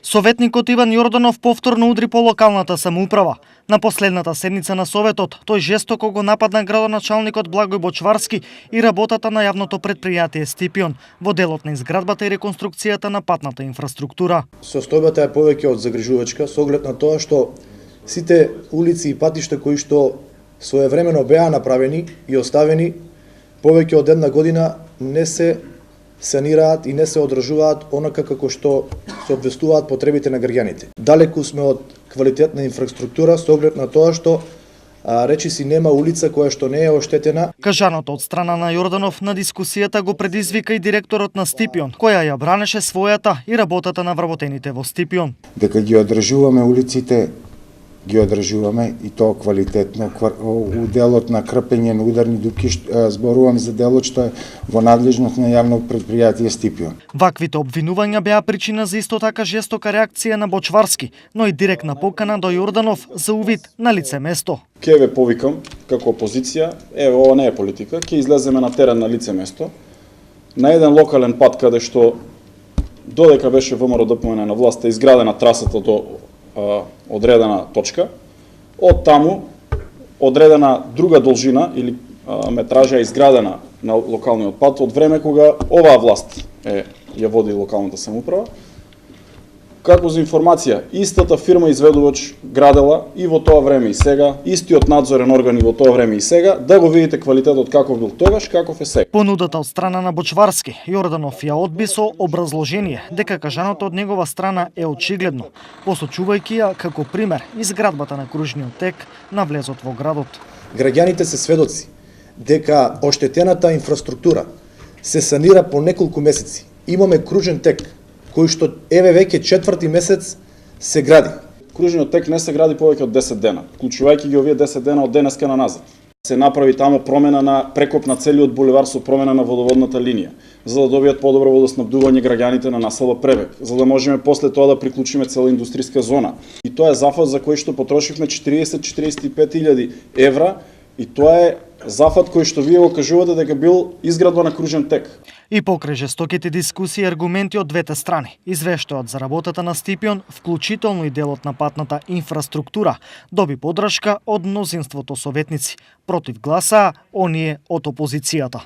Советникот Иван Јорданов повторно удри по локалната самоуправа. На последната седница на Советот, тој жестоко го нападна градоначалникот Благој Бочварски и работата на јавното предпријатие Стипион во делот на изградбата и реконструкцијата на патната инфраструктура. Состојбата е повеќе од загрижувачка со оглед на тоа што сите улици и патишта кои што своевремено беа направени и оставени повеќе од една година не се санираат и не се одржуваат онака како што се обвестуваат потребите на граѓаните. Далеку сме од квалитетна инфраструктура со оглед на тоа што речиси нема улица која што не е оштетена. Кажаното од страна на Јорданов на дискусијата го предизвика и директорот на Стипион, која ја бранеше својата и работата на вработените во Стипион. Дека ги одржуваме улиците, ги одржуваме и тоа квалитетно. У делот на крпење на ударни дупки зборувам за делот што е во надлежност на јавно предпријатие Стипион. Ваквите обвинувања беа причина за исто така жестока реакција на Бочварски, но и директна покана до Јорданов за увид на лице место. Ке ве повикам како опозиција, ова не е политика, ќе излеземе на терен на лице место, на еден локален пат каде што додека беше ВМРО ДПМН на власт е изградена трасата до одредена точка, од таму одредена друга должина или метража е изградена на локалниот пат од време кога оваа власт ја води локалната самоуправа. Како за информација, истата фирма изведувач градела и во тоа време и сега, истиот надзорен орган и во тоа време и сега, да го видите квалитетот каков бил тогаш, каков е сега. Понудата од страна на Бочварски, Јорданов ја одби со образложение дека кажаното од негова страна е очигледно, посочувајќи ја како пример изградбата на кружниот тек на влезот во градот. Граѓаните се сведоци дека оштетената инфраструктура се санира по неколку месеци. Имаме кружен тек кој што еве веќе четврти месец се гради. Кружниот тек не се гради повеќе од 10 дена, вклучувајќи ги овие 10 дена од денеска на назад. Се направи таму промена на прекоп на целиот булевар со промена на водоводната линија, за да добијат подобро водоснабдување граѓаните на насела Пребег, за да можеме после тоа да приклучиме цела индустријска зона. И тоа е зафат за кој што потрошивме 40-45.000 евра и тоа е зафат кој што вие го кажувате дека бил изградба на кружен тек. И покрај жестоките дискусии и аргументи од двете страни, извештајот за работата на Стипион, вклучително и делот на патната инфраструктура, доби подршка од мнозинството советници. Против гласаа оние од опозицијата.